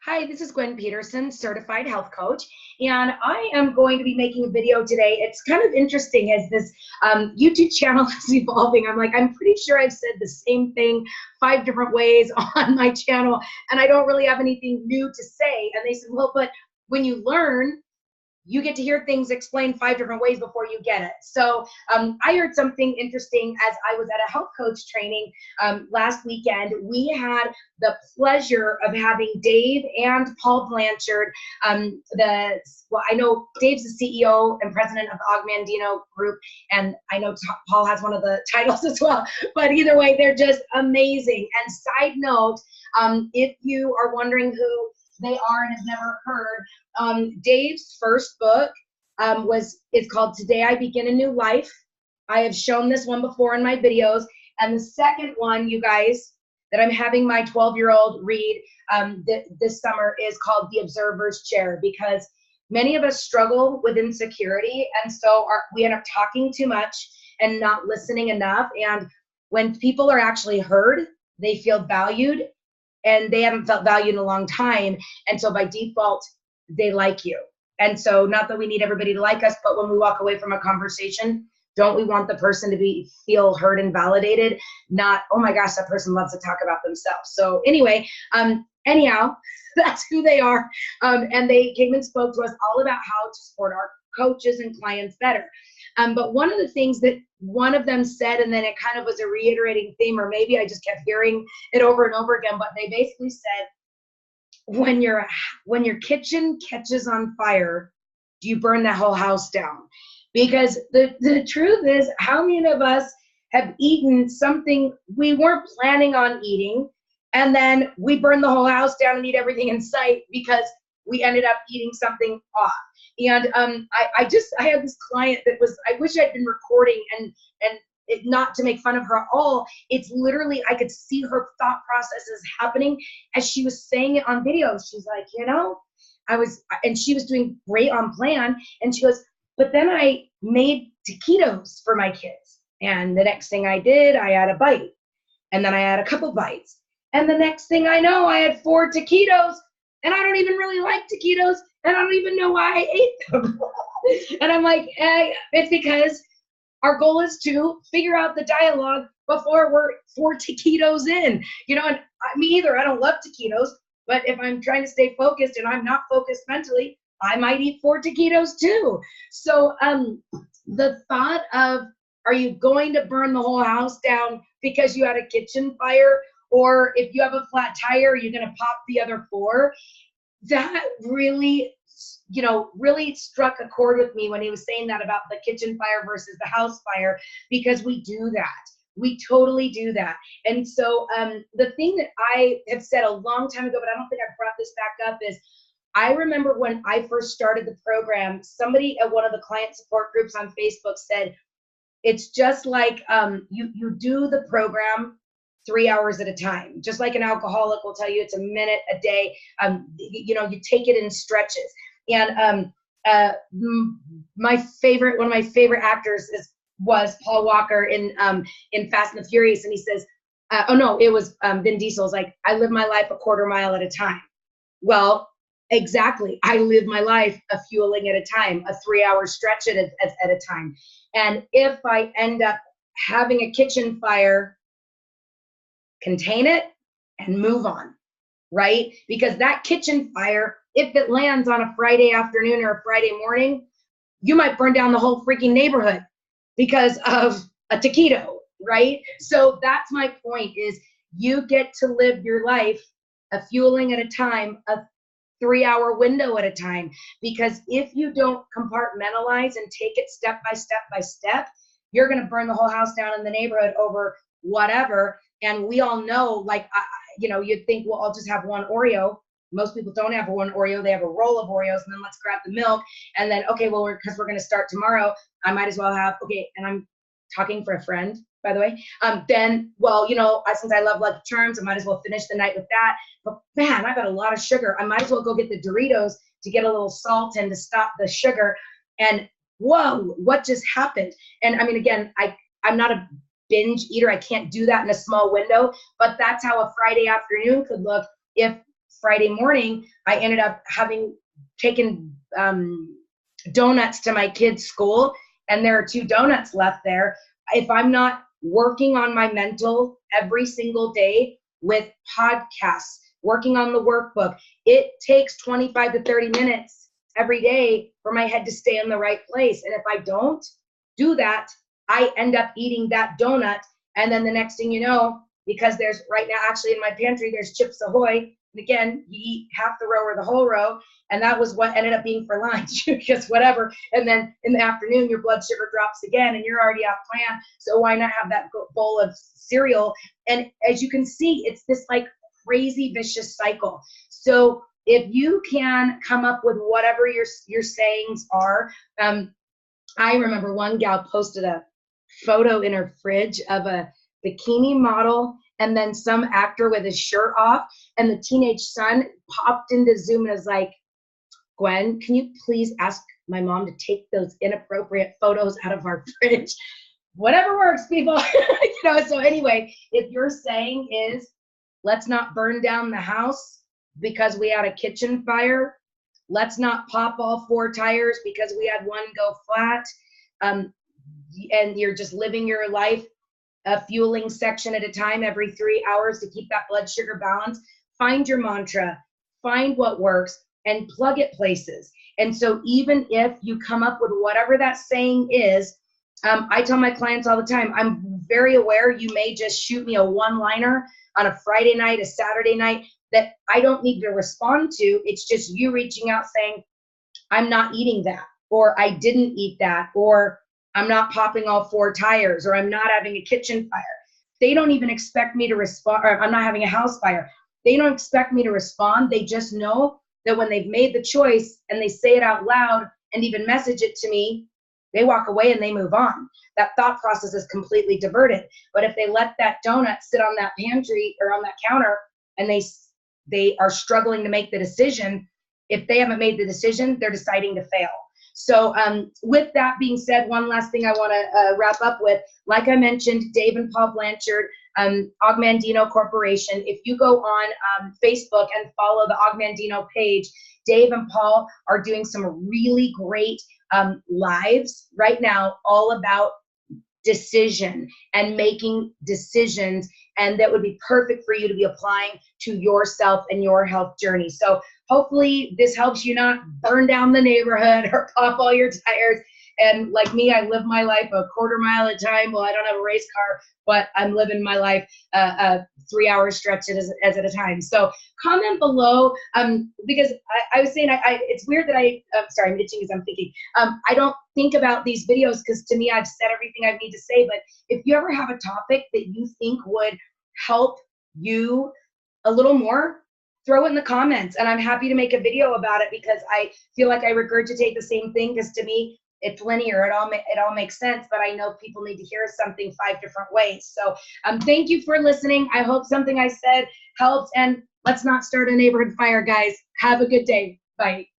Hi, this is Gwen Peterson, certified health coach, and I am going to be making a video today. It's kind of interesting as this YouTube channel is evolving. I'm pretty sure I've said the same thing 5 different ways on my channel, and I don't really have anything new to say. And they said, well, but when you learn, you get to hear things explained 5 different ways before you get it. So I heard something interesting as I was at a health coach training last weekend. We had the pleasure of having Dave and Paul Blanchard. I know Dave's the CEO and president of the Augmandino Group, and I know Paul has one of the titles as well. But either way, they're just amazing. And side note, if you are wondering who they are and have never heard, Dave's first book is called Today I Begin a New Life. I have shown this one before in my videos. And the second one, you guys, that I'm having my 12-year-old read this summer is called The Observer's Chair, because many of us struggle with insecurity, and so we end up talking too much and not listening enough. And when people are actually heard, they feel valued, and they haven't felt valued in a long time. And so by default, they like you. And so not that we need everybody to like us, but when we walk away from a conversation, don't we want the person to feel heard and validated? Not, oh my gosh, that person loves to talk about themselves. So anyway, anyhow, that's who they are. And they came and spoke to us all about how to support our coaches and clients better. But one of the things that one of them said, and then it kind of was a reiterating theme, or maybe I just kept hearing it over and over again, but they basically said, when your kitchen catches on fire, do you burn that whole house down? Because the truth is, how many of us have eaten something we weren't planning on eating, and then we burn the whole house down and eat everything in sight because we ended up eating something off? And I had this client that was, I wish I'd been recording and not to make fun of her at all. It's literally, I could see her thought processes happening as she was saying it on video. She's like, and she was doing great on plan. And she goes, but then I made taquitos for my kids. And the next thing I did, I had a bite. And then I had a couple bites. And the next thing I know, I had 4 taquitos. And I don't even really like taquitos. And I don't even know why I ate them. And I'm like, it's because our goal is to figure out the dialogue before we're 4 taquitos in. And me either. I don't love taquitos. But if I'm trying to stay focused and I'm not focused mentally, I might eat 4 taquitos too. So the thought of, are you going to burn the whole house down because you had a kitchen fire? Or if you have a flat tire, you're going to pop the other 4? That really, really struck a chord with me when he was saying that about the kitchen fire versus the house fire, because we do that. We totally do that. And so the thing that I have said a long time ago, but I don't think I've brought this back up, is I remember when I first started the program, somebody at one of the client support groups on Facebook said, it's just like you do the program 3 hours at a time. Just like an alcoholic will tell you, it's a minute a day. You take it in stretches. And one of my favorite actors was Paul Walker in Fast and the Furious, and he says, it was Vin Diesel's like, I live my life a quarter mile at a time. Well, exactly. I live my life a fueling at a time, a 3-hour stretch at a time. And if I end up having a kitchen fire, contain it and move on, right? Because that kitchen fire, if it lands on a Friday afternoon or a Friday morning, you might burn down the whole freaking neighborhood because of a taquito, right? So that's my point, is you get to live your life a fueling at a time, a 3-hour window at a time. Because if you don't compartmentalize and take it step by step by step, you're going to burn the whole house down in the neighborhood over whatever. And we all know, you'd think, well, I'll just have 1 Oreo. Most people don't have 1 Oreo. They have a roll of Oreos, and then let's grab the milk. And then, okay, well, because we're going to start tomorrow, I might as well have, and I'm talking for a friend, by the way. Since I love Lucky Charms, I might as well finish the night with that. But man, I've got a lot of sugar. I might as well go get the Doritos to get a little salt and to stop the sugar. And whoa, what just happened? And I mean, again, I'm not a binge eater. I can't do that in a small window, but that's how a Friday afternoon could look if Friday morning, I ended up having taken donuts to my kids' school, and there are 2 donuts left there. If I'm not working on my mental every single day with podcasts, working on the workbook, it takes 25 to 30 minutes every day for my head to stay in the right place. And if I don't do that, I end up eating that donut. And then the next thing you know, because there's right now, actually in my pantry, there's Chips Ahoy. And again, you eat half the row or the whole row. And that was what ended up being for lunch, because whatever. And then in the afternoon, your blood sugar drops again and you're already off plan. So why not have that bowl of cereal? And as you can see, it's this like crazy vicious cycle. So if you can come up with whatever your sayings are, I remember one gal posted a photo in her fridge of a bikini model and then some actor with his shirt off, and the teenage son popped into Zoom and was like, Gwen, can you please ask my mom to take those inappropriate photos out of our fridge? Whatever works, people. So anyway, if your saying is, let's not burn down the house because we had a kitchen fire, let's not pop all 4 tires because we had one go flat, and you're just living your life a fueling section at a time every 3 hours to keep that blood sugar balance. Find your mantra, find what works, and plug it places. And so even if you come up with whatever that saying is, I tell my clients all the time, I'm very aware you may just shoot me a one-liner on a Friday night, a Saturday night, that I don't need to respond to. It's just you reaching out saying, I'm not eating that, or I didn't eat that, or I'm not popping all 4 tires, or I'm not having a kitchen fire. They don't even expect me to respond, or I'm not having a house fire. They don't expect me to respond. They just know that when they've made the choice and they say it out loud and even message it to me, they walk away and they move on. That thought process is completely diverted. But if they let that donut sit on that pantry or on that counter and they are struggling to make the decision, if they haven't made the decision, they're deciding to fail. So with that being said, one last thing I want to wrap up with, like I mentioned, Dave and Paul Blanchard, Augmandino Corporation. If you go on Facebook and follow the Augmandino page, Dave and Paul are doing some really great lives right now all about decision and making decisions, and that would be perfect for you to be applying to yourself and your health journey. So hopefully this helps you not burn down the neighborhood or pop all your tires. And like me, I live my life a quarter mile at a time. Well, I don't have a race car, but I'm living my life a 3-hour stretch as at a time. So comment below, because I was saying, it's weird that sorry, I'm itching as I'm thinking. I don't think about these videos because to me, I've said everything I need to say. But if you ever have a topic that you think would help you a little more, throw it in the comments, and I'm happy to make a video about it, because I feel like I regurgitate the same thing, because to me, it's linear. It all makes sense, but I know people need to hear something 5 different ways. So thank you for listening. I hope something I said helped, and let's not start a neighborhood fire, guys. Have a good day. Bye.